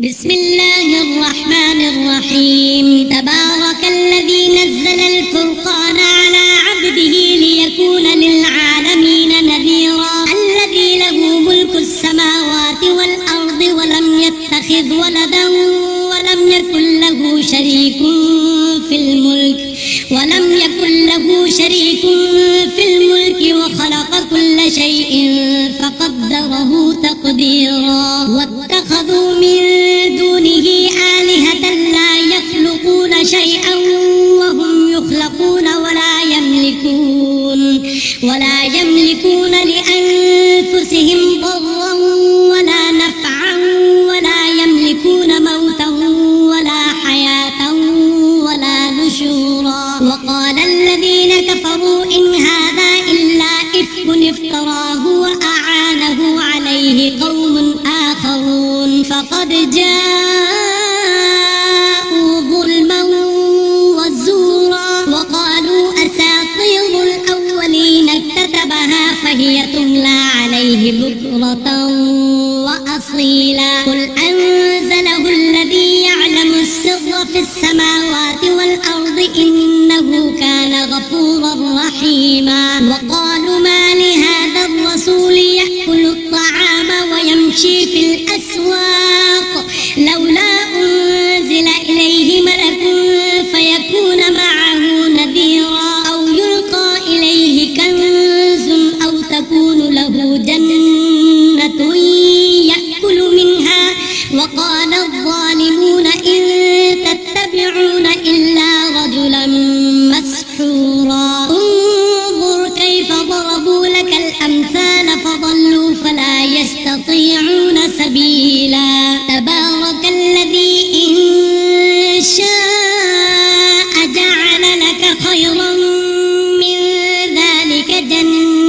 بسم الله الرحمن الرحيم تبارك الذي نزل الفرقان على عبده ليكون للعالمين نذيرا الذي له ملك السماوات والأرض ولم يتخذ ولدا ولم يكن له شريك في الملك وخلق كل شيء فقدره تقديرا واتخذوا من دونه آلهة لا يخلقون شيئا وهم يخلقون ولا يملكون لأنفسهم ضرا ولا نفعا ولا يملكون موتا ولا حياة ولا نشورا وقال الذين كفروا إن هذا إلا إفك افتراه وأعانه عليه قوم آخرون فقد جاءوا ظلما وزورا وقالوا أساطير الأولين اكتتبها فهي تملى عليه بكرة وأصيلا قل أنزله الذي يعلم السر في السماوات والأرض إنه كان غفورا رحيما وقالوا ما لهذا الرسول يأكل الطعام ويمشي في الأسواق لولا أنزل إليه ملك فيكون معه نذيرا أو يلقى إليه كنز أو تكون له جنة يأكل منها وقال الظالمون إن تتبعون إلا رجلا مسحورا انظر كيف ضربوا لك الأمثال فضلوا فلا يستطيعون سبيلا تبارك الذي إن شاء جعل لك خيرا من ذلك جنات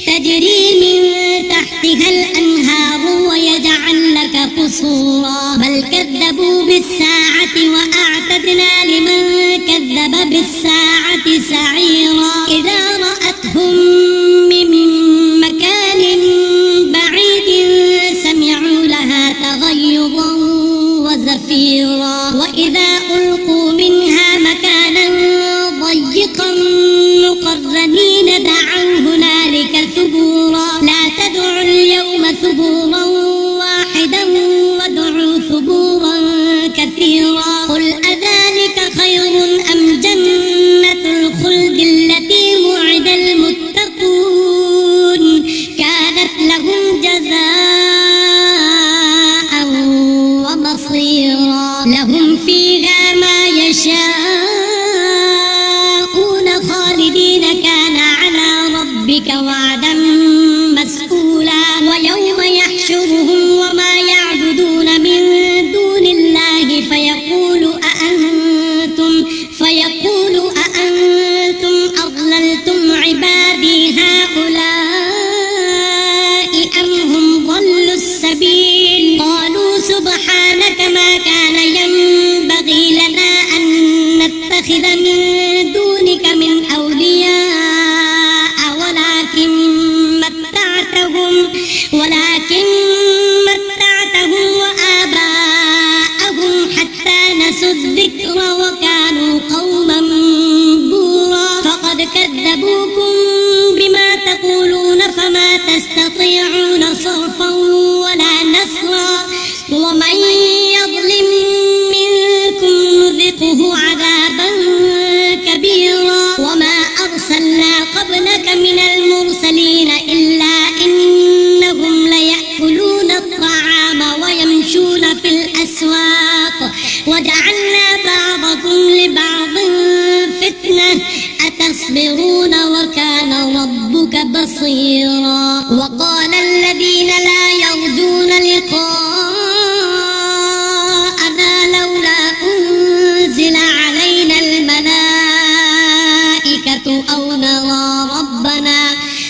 تجري من تحتها الأنهار ويجعل لك قصورا بل كذبوا بالساعة وأعتدنا لمن كذب بالساعة سعيرا إذا رأتهم من مكان بعيد سمعوا لها تغيظا وزفيرا وإذا ألقوا منها مكانا ضيقا مقرنين دعوا هنالك ثبورا لا تدعوا اليوم ثبورا واحدا وادعوا ثبورا كثيرا قل أذلك خير أم جنة الخلد التي وعد المتقون كانت لهم جزاء ومصيرا لهم فيها ما يشاءون خالدين كان على ربك وعدا مسئولا ويوم يحشرهم وما يعبدون من دون الله فيقول أأنتم أضللتم عبادي هؤلاء أم هم ضلوا السبيل قالوا سبحانك ما كان ينبغي لنا أن نتخذ من دونك من أولياء ولكن متعتهم وآباءهم حتى نسوا الذكر وكانوا قوما بورا فقد كذبوكم بما تقولون فما تستطيعون صرفا ولا نصرا ومن يظلم منكم نذقه عذابا كبيرا وما أرسلنا قبلك من المرسلين إلا إنهم ليأكلون الطعام ويمشون في الأسواق وجعلنا بعضكم لبعض فتنة أتصبرون وكان ربك بصيرا وقال الذين لا يرجون لقاءنا لولا أنزل علينا الملائكة أو نرى ربنا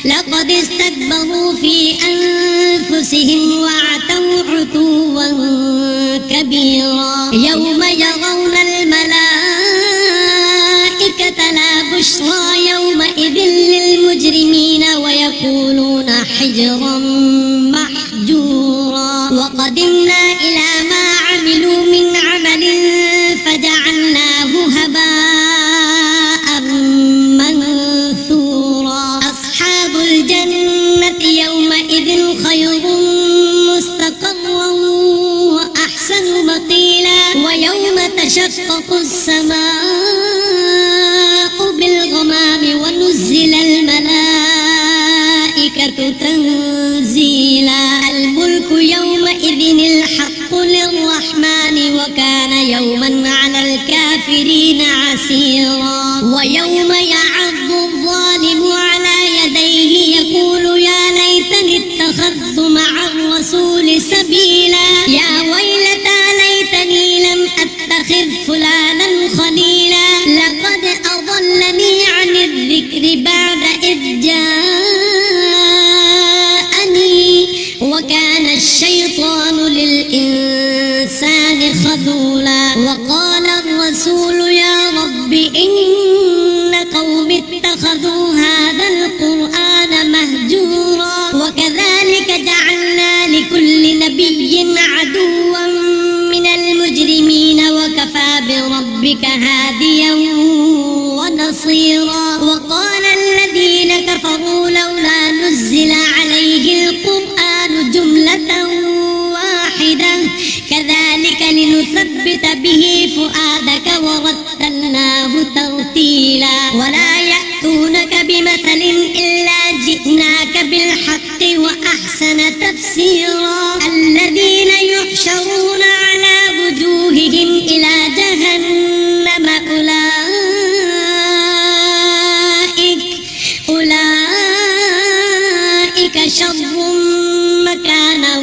لقد استكبروا في أنفسهم وعتوا عتوا كبيرا يوم يرون الملائكة لا بشرى يومئذ للمجرمين ويقولون حجرا محجورا. وقدمنا إلى ما عملوا من عمل فجعلناه هباء منثورا أصحاب الجنة يومئذ خير مستقرا وأحسن مقيلا ويوم تشقق السماء بالغمام ونزل الملائكة تنزيلا الملك يومئذ الحق للرحمن وكان يوما على الكافرين عسيرا ويوم يعض الظالم على يديه يقول يا ليتني اتخذت مع الرسول سبيلا يا ويلتى ليتني لم أتخذ فلانا خليلا لقد أضلني عن الذكر بعد إذ جاءني وكان الشيطان للإنسان خذولا وقال الرسول يا رب إن قوم اتخذوا هذا القرآن مهجورا وكذلك جعلنا لكل نبي عدوا من المجرمين وكفى بربك هاديا ونصيرا وقال الذين كفروا لولا نزل عليه القرآن جملة واحدة كذلك لنثبت به فؤادك ورتلناه ترتيلا ولا يأتونك بمثل إلا جئناك بالحق وأحسن تفسيرا الذين يحشرون على وجوههم إلى جهنم أولئك شر مكانا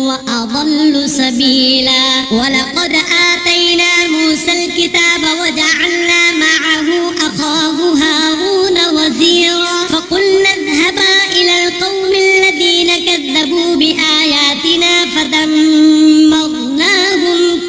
وأضل سبيلا ولقد آتينا موسى الكتاب وجعلنا معه أخاه هارون وزيرا فقلنا اذهبا إلى القوم الذين كذبوا بآياتنا فدمرناهم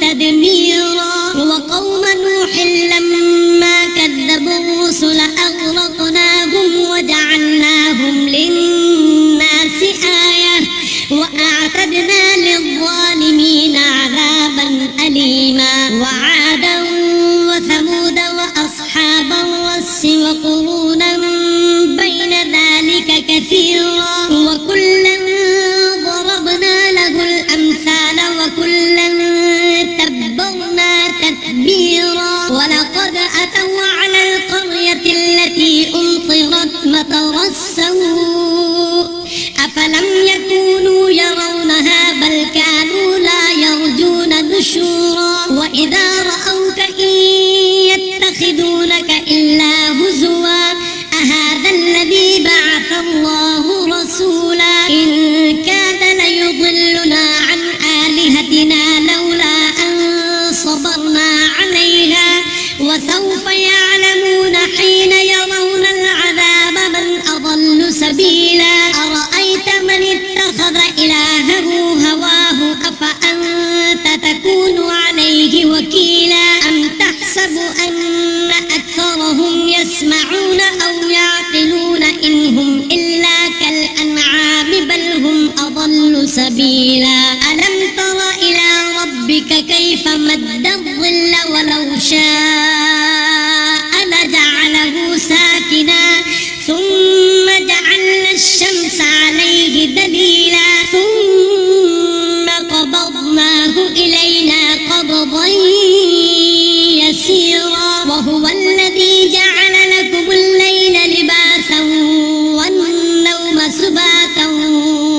تدميرا وقوم نوح لما كذبوا الرسل أغرقناهم وجعلناهم للناس آية وأعتدنا للظالمين عذابا أليما وعادا وثمود وأصحاب الرس وقرونا بين ذلك كثيرا وكلا ضربنا له الأمثال وكلا تبرنا تتبيرا ولقد أتوا على القرية التي أمطرت مطر السوء أفلم يكونوا يرونها بل كانوا لا يرجون نشورا وإذا رأوك إن يتخذونك إلا هزوا أهذا الذي بعث الله رسولا إن كاد ليضلنا عن آلهتنا لولا أن صبرنا عليها وسوف يعلمون حين يرون العذاب من أضل سبيلا أرأيت من اتخذ إلهه هواه أفأنت تكون عليه وكيلا أم تحسب أن أكثرهم يسمعون أو يعقلون إن هم إلا كالأنعام بل هم أضل سبيلا ألم تر إلى ربك كيف مد الظل ولو شاء لجعله ساكنا ثم جعلنا الشمس عليه دليلا ثم قبضناه إلينا قبضا يسيرا وهو الذي جعل لكم الليل لباسا والنوم سباتا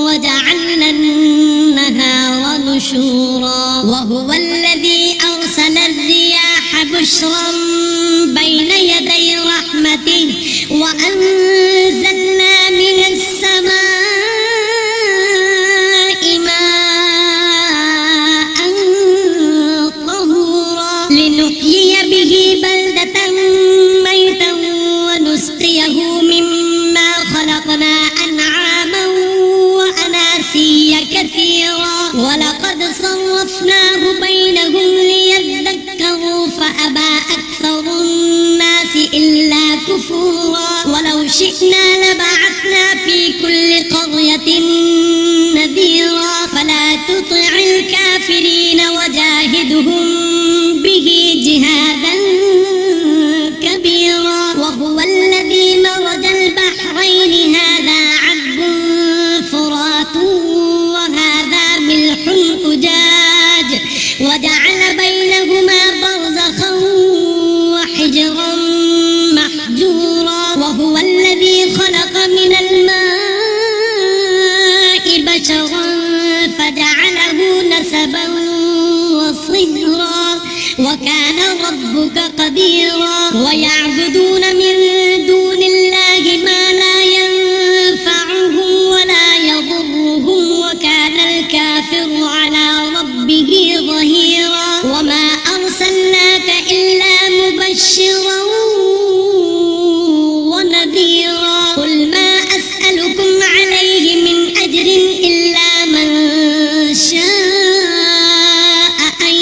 وجعلنا النهار نشورا وهو الذي أرسل الرياح بشرا بين يدي رحمته وأنزلنا من السماء ماء طهورا لنحيي به بلدة ميتا ونسقيه مما خلقنا أنعاما وأناسيا كثيرا ولقد صرفناه بينهم ليذكروا فأبى أكثر الناس إلا كفورا ولو شئنا لبعثنا في كل قرية نذيرا فلا تطع الكافرين وجاهدهم به جهادا كبيرا وهو الذي مرج البحرين هذا عذب فرات وهذا ملح أجاج وجعل بينهما برزخا وحجرا محجورا وهو الذي خلق من الماء بشرا فجعله نسبا وصهرا وكان ربك قديرا ويعبدون من دون الله ما لا ينفعهم ولا يضرهم وكان الكافر على ربه ظهيرا وما أرسلناك إلا مبشرا ونذيرا قل ما أسألكم عليه من أجر إلا من شاء أن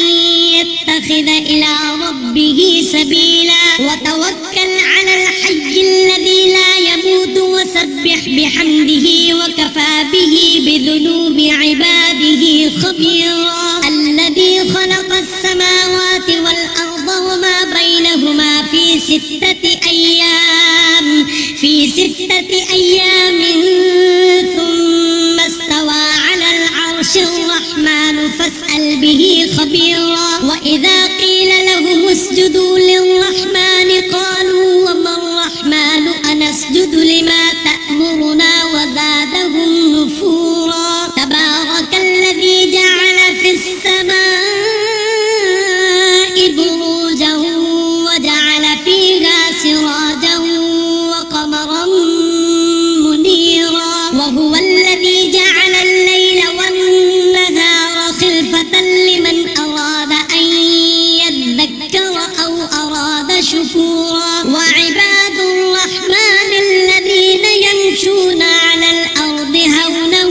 يتخذ إلى ربه سبيلا وتوكل على الحي الذي لا يموت وسبح بحمده وكفى به بذنوب عباده خبيرا الذي خلق السماوات والأرض وما بينهما في ستة أيام ثم استوى على العرش الرحمن فاسأل به خبيرا وإذا قيل لهم اسجدوا للرحمن قالوا وما الرحمن أنسجد لما تأمرنا وزادهم نفورا تبارك الذي جعل في السماء بروجا وجعل فيها سراجا وقمرا منيرا وهو الذي جعل الليل والنهار خلفة لمن أراد أن يذكر أو أراد شكورا وعباد الرحمن الذين يمشون على الأرض هونا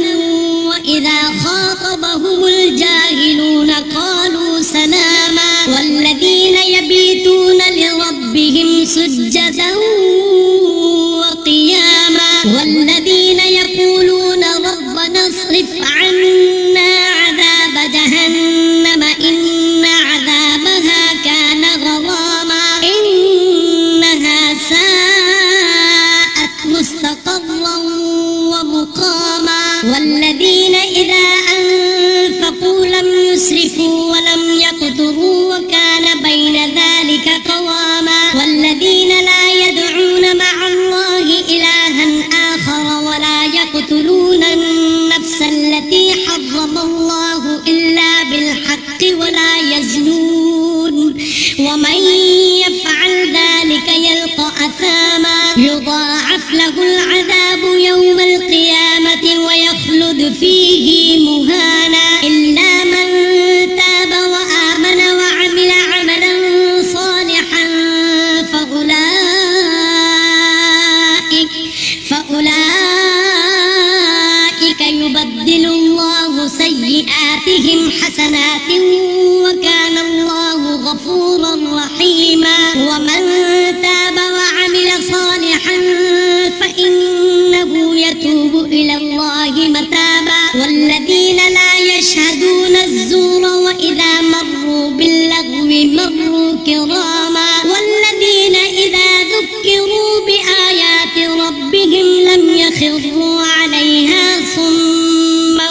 وإذا خاطبهم الجاهلون قالوا سلاما والذين يبيتون لربهم سجدا وقياما والذين يقولون ربنا اصرف عنا عذاب جهنم إن عذابها كان غراما إنها ساءت مستقرا ومقاما والذين إذا أنفقوا لم يسرفوا ولم يقتروا وكان بين ذلك قواما والذين لا يدعون مع الله إلها آخر ولا يقتلون النفس التي حرم الله إلا بالحق ولا يزنون ومن يفعل ذلك يلقى أثاما يضاعف له العذاب يوم القيامة ويخلد فيه مهانا إلا من تاب وآمن وعمل عملا صالحا فأولئك يبدل الله سيئاتهم حسنات وكان الله غفورا رحيما ومن تاب وعمل صالحا فإنه يتوب إلى الله متابا والذين لا يشهدون الزور وإذا مروا باللغو مروا كراما والذين إذا ذكروا بآيات ربهم لم يخروا عليها صما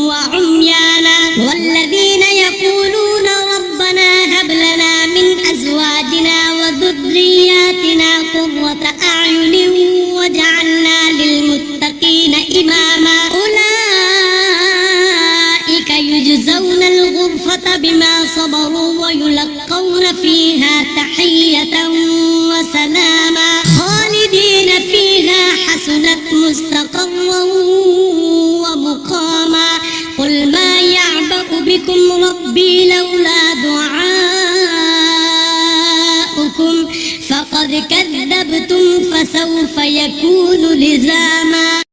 وعميانا والذين يقولون ربنا هب لنا من أزواجنا وذرياتنا قرة أعين وجعلنا للمتقين إماما أولئك يجزون الغرفة بما صبروا ويلقون فيها تحية وسلاما خالدين فيها حسنت مستقرا ومقاما قل ما يعبأ بكم ربي لولا دعاؤكم فقد كذبتم فسوف يكون لزاما.